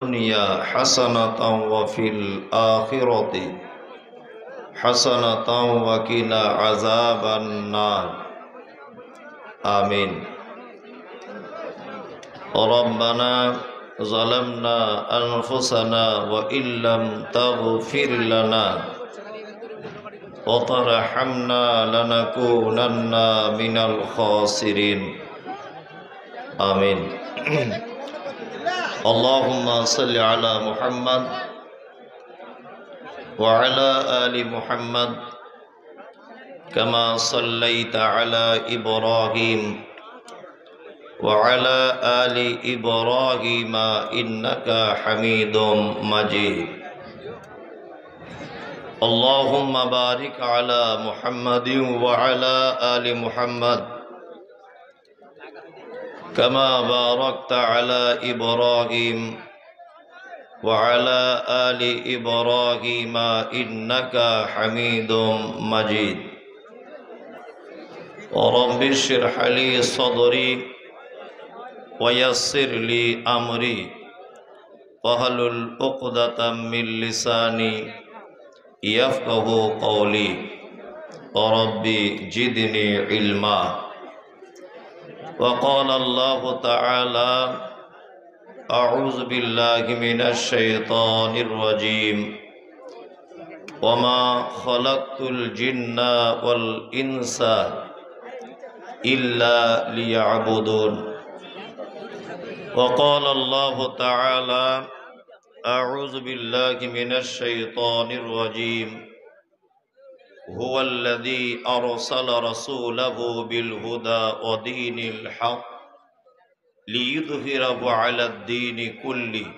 الدنيا حسنة وفي الآخرة حسنة وقنا عذاب النار آمين. ربنا ظلمنا أنفسنا وإن لم تغفر لنا وترحمنا لنكونن من الخاسرين آمين. اللهم صل على محمد وعلى آل محمد كما صليت على إبراهيم وعلى آل إبراهيم إنك حميد مجيد. اللهم بارك على محمد وعلى آل محمد كما باركت على إبراهيم وعلى آل إبراهيم إنك حميد مجيد. رب اشرح لي صدري ويسر لي أمري واحلل عقدة من لساني يفقه قولي ربي زدني علما. وقال الله تعالى أعوذ بالله من الشيطان الرجيم وما خلقت الجن والإنس إلا ليعبدون. وقال الله تعالى أعوذ بالله من الشيطان الرجيم هو الذي أرسل رسوله بالهدى ودين الحق ليظهره على الدين كله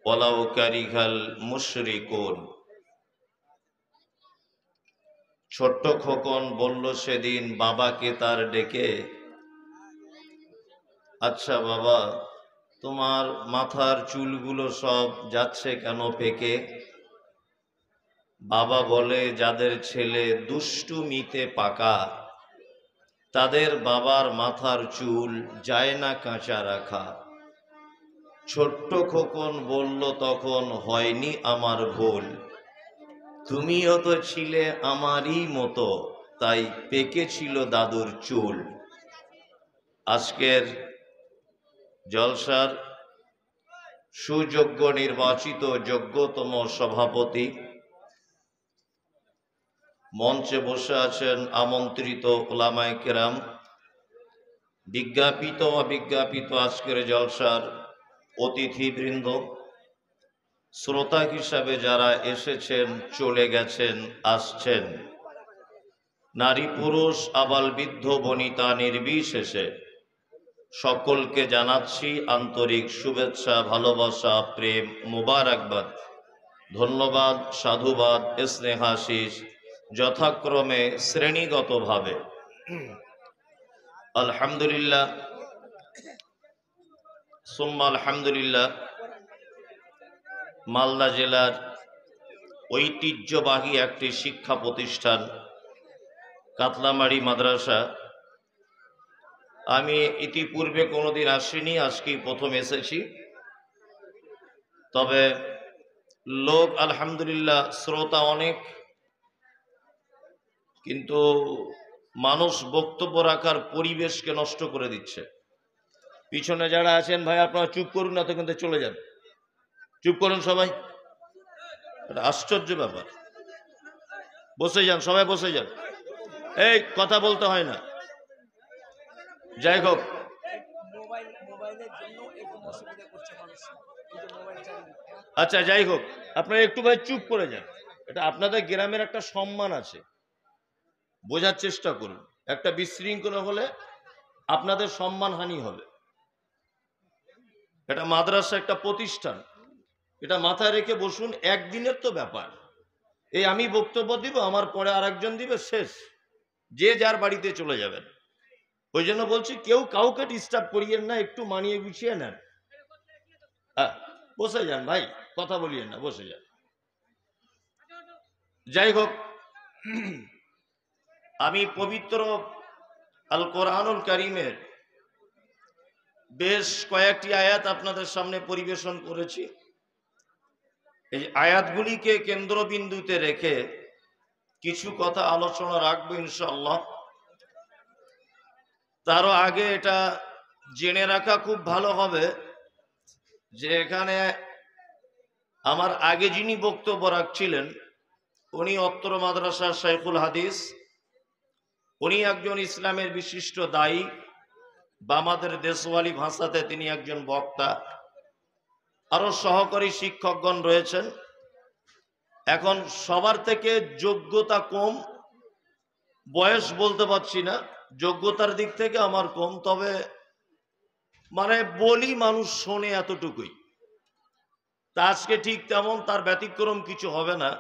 ولو كره المشركون. ছোট্ট খোকন বলল সেদিন বাবাকে তার ডেকে, আচ্ছা বাবা, তোমার মাথার চুলগুলো সব যাচ্ছে কেন পেকে? বাবা বলে, যাদের ছেলে দুষ্টুমিতে পাকা তাদের বাবার মাথার চুল যায় না কাঁচা রাখা। ছোট্ট খোকন বলল তখন, হয়নি আমার ভুল, তুমিও তো ছিলে আমারই মতো, তাই পেকেছিল দাদুর চুল। আজকের জলসার সুযোগ্য নির্বাচিত যোগ্যতম সভাপতি, মঞ্চে বসে আছেন আমন্ত্রিত উলামায়ে কেরাম, বিজ্ঞাপিত অবিজ্ঞাপিত আজকের জলসার অতিথিবৃন্দ, শ্রোতা হিসাবে যারা এসেছেন, চলে গেছেন, আসছেন, নারী পুরুষ আবাল বৃদ্ধ বনিতা নির্বিশেষে সকলকে জানাচ্ছি আন্তরিক শুভেচ্ছা, ভালোবাসা, প্রেম, মুবারকবাদ, ধন্যবাদ, সাধুবাদ, স্নেহাশিস যথাক্রমে শ্রেণীগতভাবে। আলহামদুলিল্লাহ সুম্মা আলহামদুলিল্লাহ। মালদা জেলার ঐতিহ্যবাহী একটি শিক্ষা প্রতিষ্ঠান কাতলামারি মাদ্রাসা, আমি ইতিপূর্বে কোনোদিন আসিনি, আজকেই প্রথম এসেছি। তবে লোক আলহামদুলিল্লাহ শ্রোতা অনেক, কিন্তু মানুষ বক্তব্য রাখার পরিবেশকে নষ্ট করে দিচ্ছে। পিছনে যারা আছেন ভাই, আপনারা চুপ করুন, না তো কিন্তু চলে যান, চুপ করুন সবাই। এটা আশ্চর্য ব্যাপার, বসে যান সবাই, বসে যান, এই কথা বলতে হয় না। যাই হোক, আচ্ছা যাই হোক, আপনারা একটু ভাই চুপ করে যান। এটা আপনাদের গ্রামের একটা সম্মান আছে, বোঝার চেষ্টা করুন। একটা বিশৃঙ্খলা হলে আপনাদের সম্মানহানি হবে। এটা মাদ্রাসা, একটা প্রতিষ্ঠান, এটা মাথায় রেখে বসুন। একদিনের তো ব্যাপার, এই আমি বক্তব্য দিব, আমার পরে আরেকজন দিবে, শেষ, যে যার বাড়িতে চলে যাবেন। ওই জন্য বলছি, কেউ কাউকে ডিস্টার্ব করিয়েন না, একটু মানিয়ে গুছিয়ে নেন। বসে যান ভাই, কথা বলিয়েন না, বসে যান। যাই হোক, আমি পবিত্র আল কোরআনুল কারীমের বেশ কয়েকটি আয়াত আপনাদের সামনে পরিবেশন করেছি। এই আয়াতগুলিকে কেন্দ্রবিন্দুতে রেখে কিছু কথা আলোচনা রাখবো ইনশাআল্লাহ। তারও আগে এটা জেনে রাখা খুব ভালো হবে যে এখানে আমার আগে যিনি বক্তব্য রাখছিলেন উনি অত্র মাদ্রাসার শাইখুল হাদিস, উনি একজন ইসলামের বিশিষ্ট দায়ী বা আমাদের দেশওয়ালি ভাষাতে তিনি একজন বক্তা। আরো সহকারী শিক্ষকগণ রয়েছেন। এখন সবার থেকে যোগ্যতা কম, বয়স বলতে পারছি না, যোগ্যতার দিক থেকে আমার কম, তবে মানে বলি মানুষ শোনে এতটুকুই। তা আজকে ঠিক তেমন, তার ব্যতিক্রম কিছু হবে না।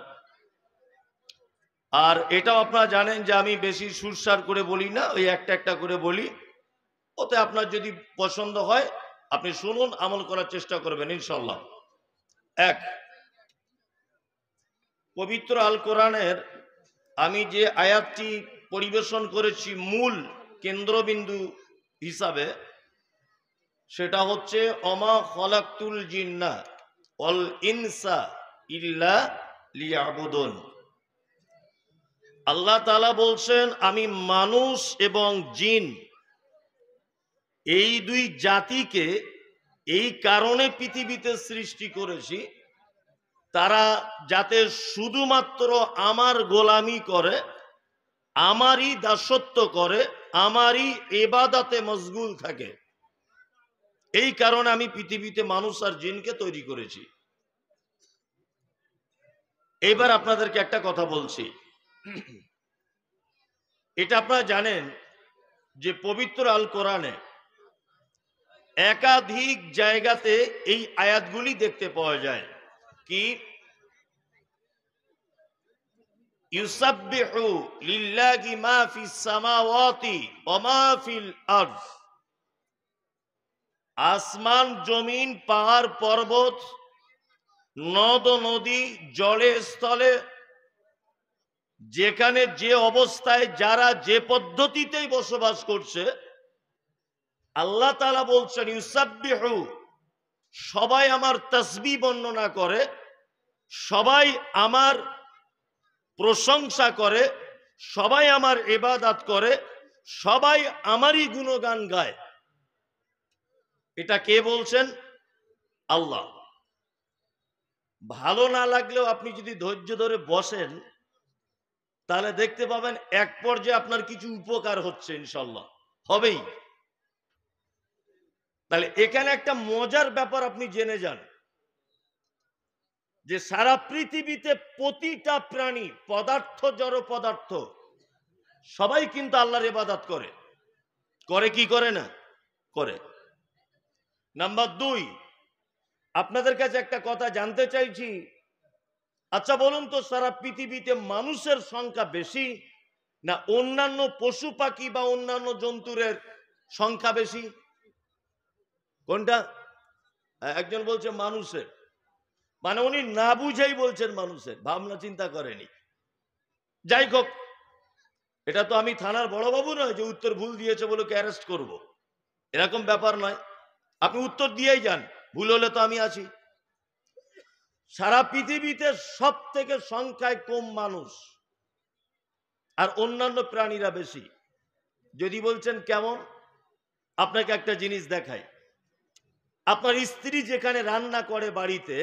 আর এটাও আপনারা জানেন যে আমি বেশি সুরসার করে বলি না, ওই একটা একটা করে বলি। ওতে আপনার যদি পছন্দ হয় আপনি শুনুন, আমল করার চেষ্টা করবেন ইনশাল্লাহ। এক, পবিত্র আল কোরআনের আমি যে আয়াতটি পরিবেশন করেছি মূল কেন্দ্রবিন্দু হিসাবে, সেটা হচ্ছে অমা খলাকতুল জিন্না ওয়াল ইনসা ইল্লা লিয়াবুদুন। আল্লাহ তাআলা বলছেন আমি মানুষ এবং জিন এই দুই জাতিকে এই কারণে পৃথিবীতে সৃষ্টি করেছি, তারা যাতে শুধুমাত্র আমার গোলামি করে, আমারই দাসত্ব করে, আমারই ইবাদতে মশগুল থাকে। এই কারণে আমি পৃথিবীতে মানুষ আর জিনকে তৈরি করেছি। এবার আপনাদেরকে একটা কথা বলছি, এটা আপনারা জানেন যে পবিত্র আল কোরআনে একাধিক জায়গাতে এই আয়াতগুলি দেখতে পাওয়া যায়। কি? ইউসাব্বিহু লিল্লাহি মা ফিস সামাওয়াতি ওয়া মা ফিল আরদ। আসমান জমিন পাহাড় পর্বত নদ নদী জলে স্থলে যেখানে যে অবস্থায় যারা যে পদ্ধতিতেই বসবাস করছে, আল্লাহ তাআলা বলছেন ইউসাব্বিহু, সবাই আমার তাসবিহ বর্ণনা করে, সবাই আমার প্রশংসা করে, সবাই আমার ইবাদত করে, সবাই আমারই গুণগান গায়। এটা কে বলছেন? আল্লাহ। ভালো না লাগলেও আপনি যদি ধৈর্য ধরে বসেন তাহলে দেখতে পাবেন এক পর্যায়ে আপনার কিছু উপকার হচ্ছে, ইনশাল্লাহ হবেই। তাহলে এখানে একটা মজার ব্যাপার আপনি জেনে যান যে সারা পৃথিবীতে প্রতিটা প্রাণী, পদার্থ জড় পদার্থ, সবাই কিন্তু আল্লাহর ইবাদত করে। করে কি করে না? করে। নাম্বার দুই, আপনাদের কাছে একটা কথা জানতে চাইছি, আচ্ছা বলুন তো, সারা পৃথিবীতে মানুষের সংখ্যা বেশি না অন্যান্য পশু পাখি বা অন্যান্য জন্তুরের সংখ্যা বেশি? কোনটা? একজন বলছে মানুষের, মানে উনি না বুঝেই বলছেন মানুষের, ভাবনা চিন্তা করেনি। যাই হোক, এটা তো আমি থানার বড়বাবু নয় যে উত্তর ভুল দিয়েছে বলে অ্যারেস্ট করব, এরকম ব্যাপার নয়। আপনি উত্তর দিয়েই যান, ভুল হলে তো আমি আছি। সারা পৃথিবীতে সব থেকে সংখ্যায় কম মানুষ আর অন্যান্য প্রাণীরা বেশি। যদি বলছেন কেমন, আপনাকে একটা জিনিস দেখাই। আপনার স্ত্রী যেখানে রান্না করে বাড়িতে,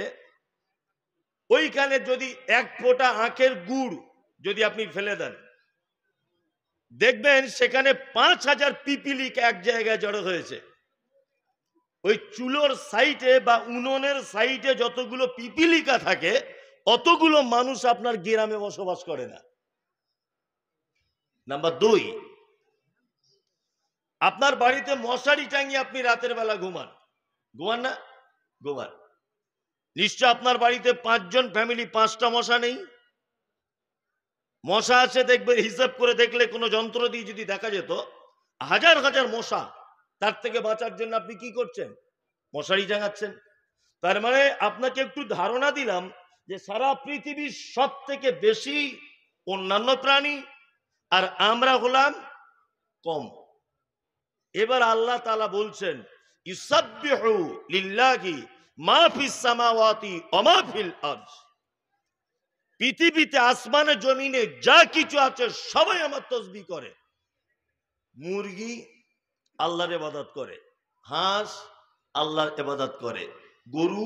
ওইখানে যদি এক ফোঁটা আখের গুড় যদি আপনি ফেলে দেন, দেখবেন সেখানে 5000 পিপিলিক এক জায়গায় জড়ো হয়েছে। ওই চুলোর সাইডে বা উনুনের সাইডে যতগুলো পিপিলিকা থাকে, অতগুলো মানুষ আপনার গ্রামে বসবাস করে না। নাম্বার দুই, আপনার বাড়িতে মশারি টাঙিয়ে আপনি রাতের বেলা ঘুমান, ঘুমান না? ঘুমান। নিশ্চয় আপনার বাড়িতে 5 জন ফ্যামিলি, 5টা মশা নেই? মশা আছে, দেখবে হিসাব করে দেখলে কোনো যন্ত্র দিয়ে যদি দেখা যেত হাজার হাজার মশা, তার থেকে বাঁচার জন্য আপনি কি করছেন? মশারি টাঙাচ্ছেন। তার মানে আপনাকে একটু ধারণা দিলাম যে সারা পৃথিবীর সব থেকে বেশি অন্যান্য প্রাণী আর আমরা হলাম কম। এবার আল্লাহ তাআলা বলছেন ইউসাব্বিহু লিল্লাহি মা ফিস সামাওয়াতি ওয়া মা ফিল আরদ। পৃথিবীতে আসমানে জমিনে যা কিছু আছে সবাই আমার তাসবিহ করে। মুরগি আল্লাহর ইবাদত করে, হাঁস আল্লাহর ইবাদত করে, গরু